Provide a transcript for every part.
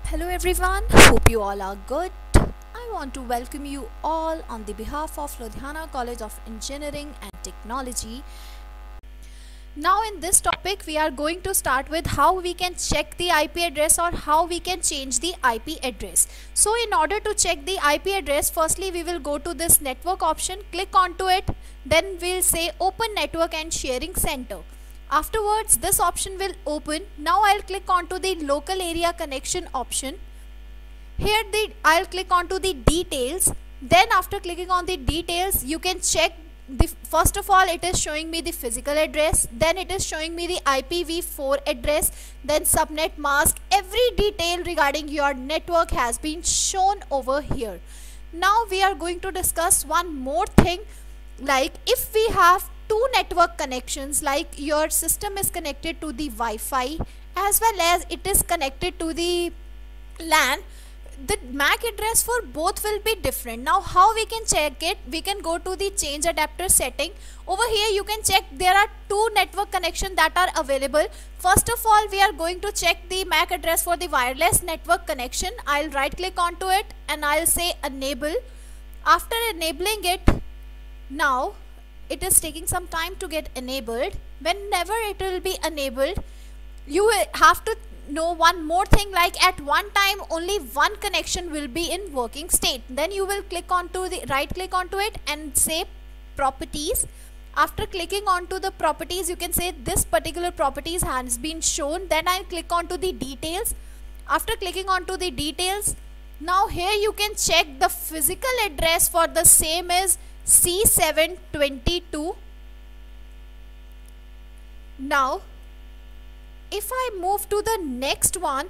Hello everyone, hope you all are good. I want to welcome you all on the behalf of Ludhiana College of Engineering and Technology. Now in this topic we are going to start with how we can check the IP address or how we can change the IP address. So in order to check the IP address, firstly we will go to this network option, click onto it, then we'll say open network and sharing center. Afterwards this option will open. Now I'll click onto the local area connection option. Here I'll click onto the details. Then after clicking on the details, you can check first of all it is showing me the physical address, then it is showing me the IPv4 address, then subnet mask. Every detail regarding your network has been shown over here. Now we are going to discuss one more thing, like if we have two network connections, like your system is connected to the Wi-Fi as well as it is connected to the LAN, the MAC address for both will be different. Now how we can check it? We can go to the change adapter setting. Over here you can check there are two network connections that are available. First of all we are going to check the MAC address for the wireless network connection. I'll right click onto it and I'll say enable. After enabling it, now it is taking some time to get enabled. Whenever it will be enabled, you will have to know one more thing, like at one time only one connection will be in working state. Then you will click onto the right click onto it and say properties. After clicking onto the properties, you can say this particular properties has been shown. Then I'll click onto the details. After clicking onto the details, now here you can check the physical address for the same is C722. Now if I move to the next one,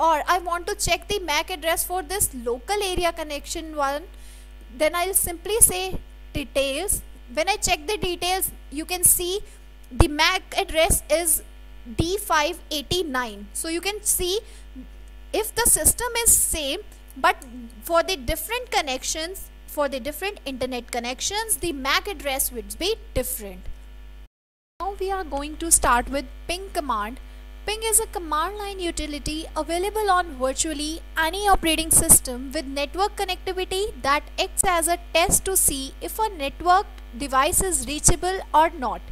or I want to check the MAC address for this local area connection one, then I'll simply say details. When I check the details, you can see the MAC address is D589. So you can see if the system is same, but for the different connections, for the different internet connections, the MAC address would be different. Now we are going to start with ping command. Ping is a command line utility available on virtually any operating system with network connectivity that acts as a test to see if a network device is reachable or not.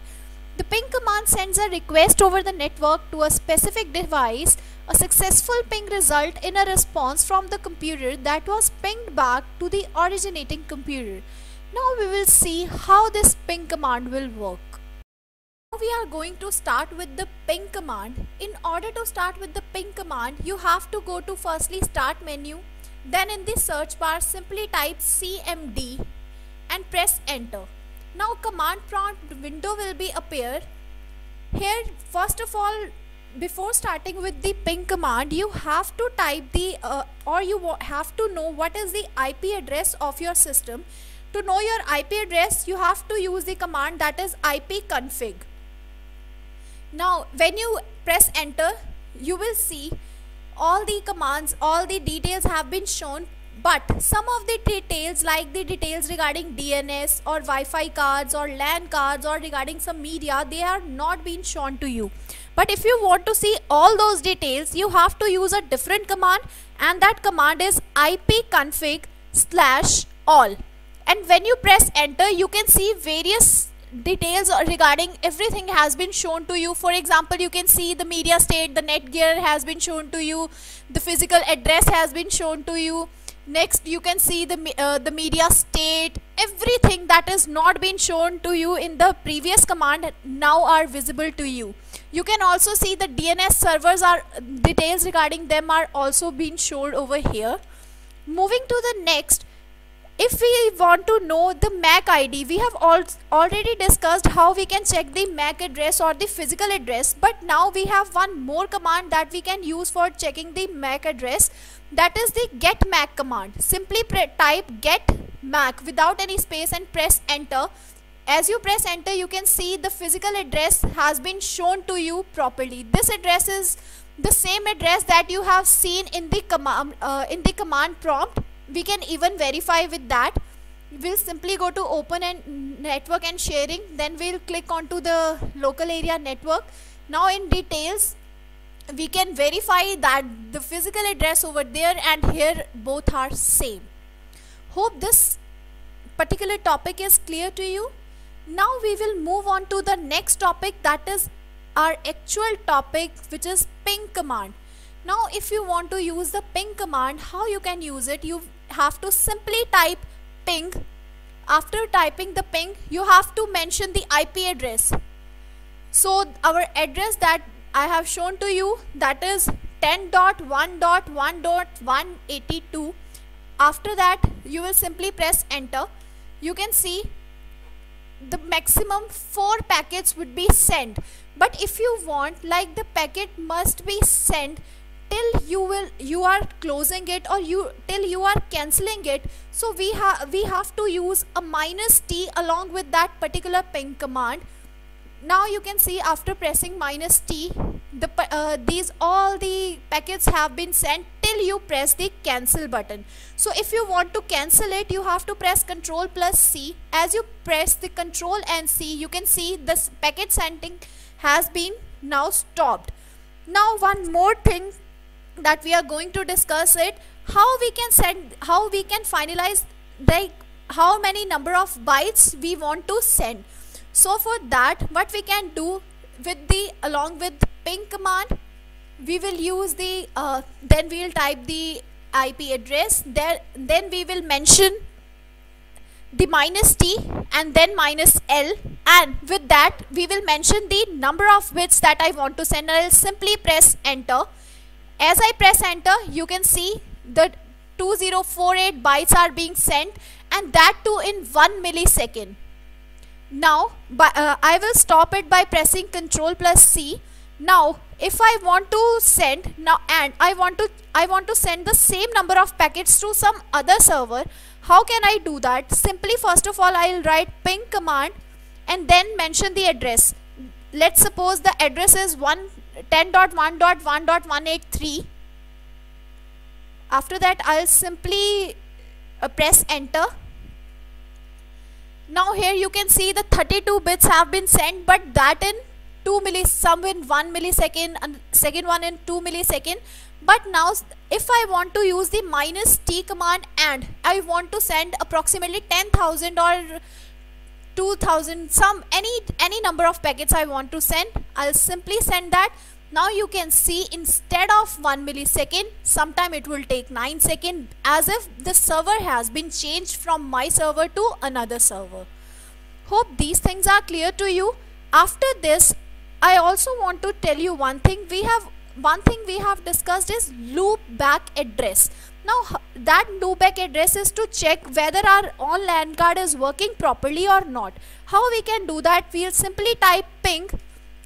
The ping command sends a request over the network to a specific device. A successful ping result in a response from the computer that was pinged back to the originating computer. Now we will see how this ping command will work. Now we are going to start with the ping command. In order to start with the ping command, you have to go to firstly start menu, then in the search bar simply type CMD and press enter. Now command prompt window will be appear. Here first of all, before starting with the ping command, you have to type the have to know what is the IP address of your system. To know your IP address, you have to use the command that is ipconfig. Now when you press enter, you will see all the commands, all the details have been shown, but some of the details, like the details regarding DNS or Wi-Fi cards or LAN cards or regarding some media, they are not being shown to you. But if you want to see all those details, you have to use a different command, and that command is ipconfig/all. And when you press enter, you can see various details regarding everything has been shown to you. For example, you can see the media state, the netgear has been shown to you, the physical address has been shown to you. Next you can see the media state. Everything that is not been shown to you in the previous command now are visible to you. You can also see the DNS servers are details regarding them are also being shown over here. Moving to the next, if we want to know the MAC ID, we have already discussed how we can check the MAC address or the physical address, but now we have one more command that we can use for checking the MAC address, that is the get MAC command. Simply type get MAC without any space and press enter. As you press enter, you can see the physical address has been shown to you properly. This address is the same address that you have seen in the command prompt. We can even verify with that. We'll simply go to open and network and sharing, then we'll click onto the local area network. Now in details, we can verify that the physical address over there and here both are same. Hope this particular topic is clear to you. Now we will move on to the next topic, that is our actual topic, which is ping command. Now if you want to use the ping command, how you can use it? You have to simply type ping. After typing the ping, you have to mention the IP address. So our address that I have shown to you, that is 10.1.1.182. After that you will simply press enter. You can see the maximum 4 packets would be sent, but if you want, like, the packet must be sent till you are closing it or till you are cancelling it. So we have to use a -t along with that particular ping command. Now you can see after pressing -t, all the packets have been sent till you press the cancel button. So if you want to cancel it, you have to press Ctrl+C. As you press the Ctrl and C, you can see this packet sending has been now stopped. Now one more thing that we are going to discuss it, how we can finalize how many number of bytes we want to send. So for that, what we can do along with ping command, we will use the then we will type the IP address, then we will mention the -t and then -l, and with that we will mention the number of bits that I want to send. I will simply press enter. As I press enter, you can see the 2048 bytes are being sent, and that too in 1 millisecond. Now I will stop it by pressing Ctrl+C. Now if I want to send and I want to send the same number of packets to some other server, how can I do that? Simply, first of all, I will write ping command and then mention the address. Let's suppose the address is 10.1.1.183. After that I'll simply press enter. Now here you can see the 32 bits have been sent, but that in some in 1 millisecond and second one in 2 millisecond. But now if I want to use the -t command and I want to send approximately 10,000 or 2,000, any number of packets I want to send, I'll simply send that. Now you can see instead of 1 millisecond, sometime it will take 9 seconds, as if the server has been changed from my server to another server. Hope these things are clear to you. After this, I also want to tell you one thing. One thing we have discussed is loopback address. Now that loopback address is to check whether our on LAN card is working properly or not. How we can do that? We'll simply type ping.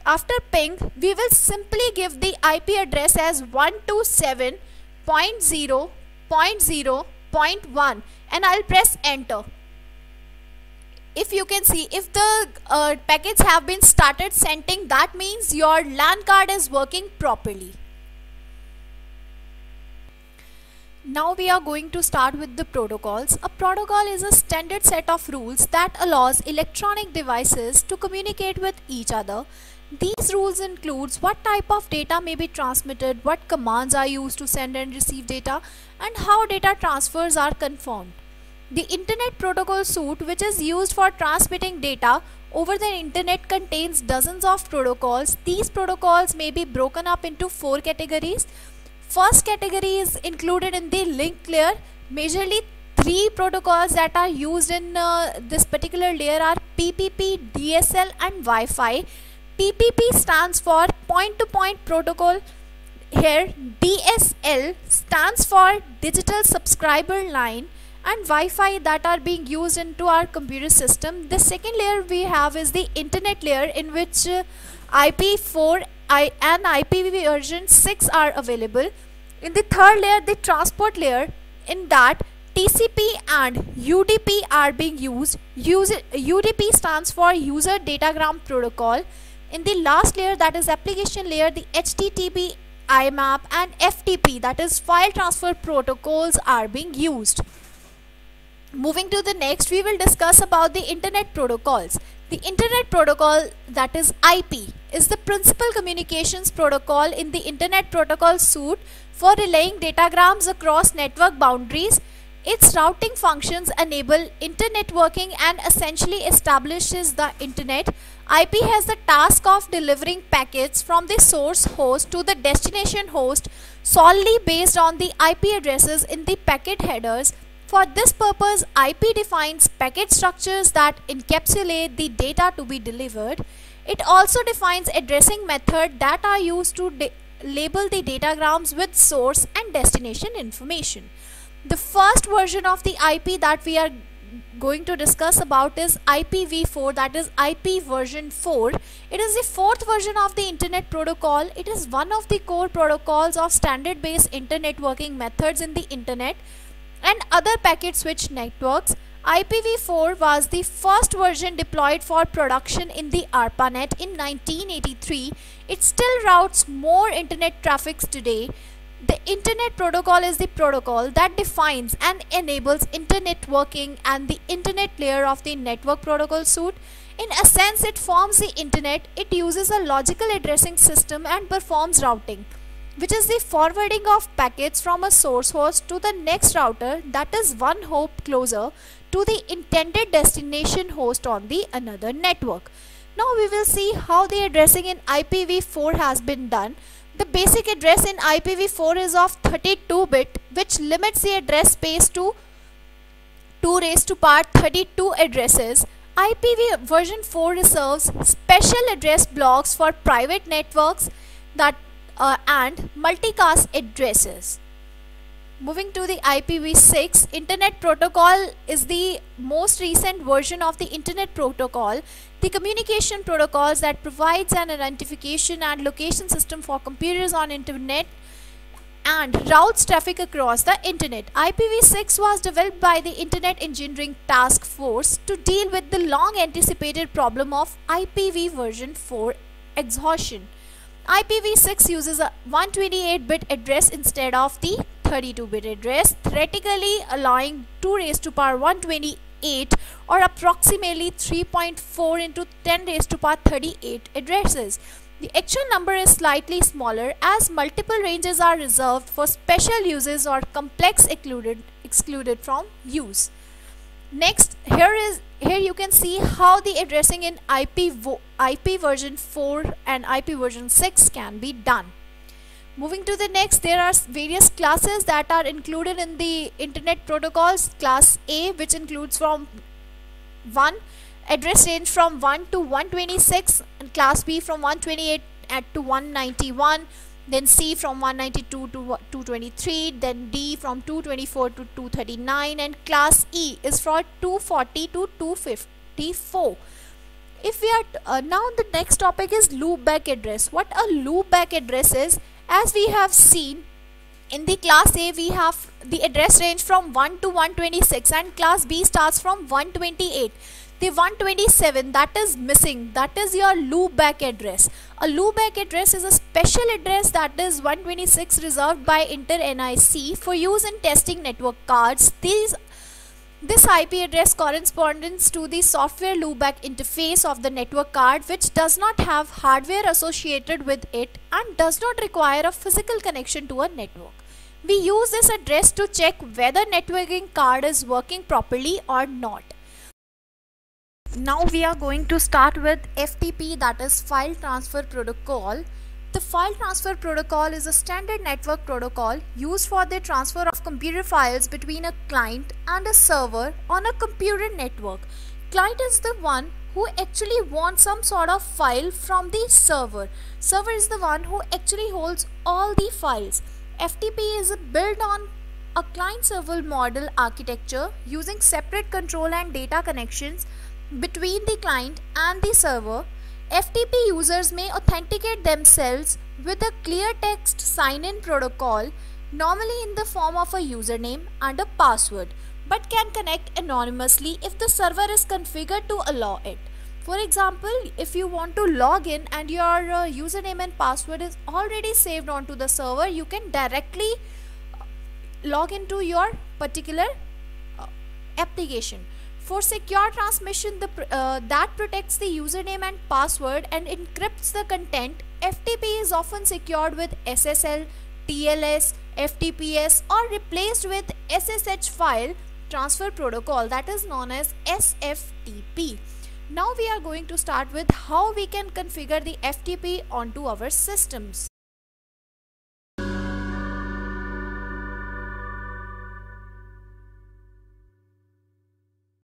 After ping, we will simply give the IP address as 127.0.0.1 and I'll press enter. If you can see, if the packets have been started sending, that means your LAN card is working properly. Now we are going to start with the protocols. A protocol is a standard set of rules that allows electronic devices to communicate with each other. These rules includes what type of data may be transmitted, what commands are used to send and receive data, and how data transfers are confirmed. The Internet Protocol Suite, which is used for transmitting data over the internet, contains dozens of protocols. These protocols may be broken up into 4 categories. First category is included in the link layer. Majorly 3 protocols that are used in this particular layer are PPP, DSL and Wi-Fi. PPP stands for point-to-point protocol. Here DSL stands for digital subscriber line, and Wi-Fi that are being used into our computer system. The second layer we have is the internet layer, in which IP4 and IPv version 6 are available. In the third layer, the transport layer, in that TCP and UDP are being used. UDP stands for user datagram protocol. In the last layer, that is application layer, the HTTP, IMAP and FTP, that is file transfer protocols, are being used. Moving to the next, we will discuss about the internet protocols. The Internet Protocol, that is IP, is the principal communications protocol in the Internet Protocol suite for relaying datagrams across network boundaries. Its routing functions enable internetworking and essentially establishes the Internet. IP has the task of delivering packets from the source host to the destination host solely based on the IP addresses in the packet headers. For this purpose, IP defines packet structures that encapsulate the data to be delivered. It also defines addressing methods that are used to label the datagrams with source and destination information. The first version of the IP that we are going to discuss about is IPv4, that is IP version 4. It is the fourth version of the Internet Protocol. It is one of the core protocols of standard-based internetworking methods in the Internet and other packet switch networks. IPv4 was the first version deployed for production in the ARPANET in 1983. It still routes more internet traffic today. The Internet Protocol is the protocol that defines and enables internetworking and the internet layer of the network protocol suite. In a sense, it forms the internet. It uses a logical addressing system and performs routing, which is the forwarding of packets from a source host to the next router, that is one hop closer to the intended destination host on the another network. Now we will see how the addressing in IPv4 has been done. The basic address in IPv4 is of 32-bit, which limits the address space to 2 raised to power 32 addresses. IPv version 4 reserves special address blocks for private networks that and multicast addresses. Moving to the IPv6, Internet Protocol is the most recent version of the Internet Protocol, the communication protocols that provides an identification and location system for computers on Internet and routes traffic across the Internet. IPv6 was developed by the Internet Engineering Task Force to deal with the long anticipated problem of IPv version 4 exhaustion. IPv6 uses a 128-bit address instead of the 32-bit address, theoretically allowing 2 raised to power 128 or approximately 3.4 into 10 raised to power 38 addresses. The actual number is slightly smaller as multiple ranges are reserved for special uses or complex excluded from use. Next, here you can see how the addressing in IP version 4 and IP version 6 can be done. Moving to the next, there are various classes that are included in the Internet Protocols. Class A, which includes from 1 address range from 1 to 126, and class B from 128 to 191, then C from 192 to 223, then D from 224 to 239, and class E is from 240 to 254. If we are now the next topic is loopback address. What a loopback address is, as we have seen in the class A, we have the address range from 1 to 126 and class B starts from 128. The 127 that is missing, that is your loopback address. A loopback address is a special address that is 126 reserved by Inter-NIC for use in testing network cards. This IP address corresponds to the software loopback interface of the network card, which does not have hardware associated with it and does not require a physical connection to a network. We use this address to check whether networking card is working properly or not. Now we are going to start with FTP, that is File Transfer Protocol. The File Transfer Protocol is a standard network protocol used for the transfer of computer files between a client and a server on a computer network. Client is the one who actually wants some sort of file from the server. Server is the one who actually holds all the files. FTP is built on a client-server model architecture using separate control and data connections between the client and the server. FTP users may authenticate themselves with a clear text sign-in protocol, normally in the form of a username and a password, but can connect anonymously if the server is configured to allow it. For example, if you want to log in and your username and password is already saved onto the server, you can directly log into your particular application. For secure transmission that protects the username and password and encrypts the content, FTP is often secured with SSL, TLS, FTPS, or replaced with SSH file transfer protocol, that is known as SFTP. Now we are going to start with how we can configure the FTP onto our systems.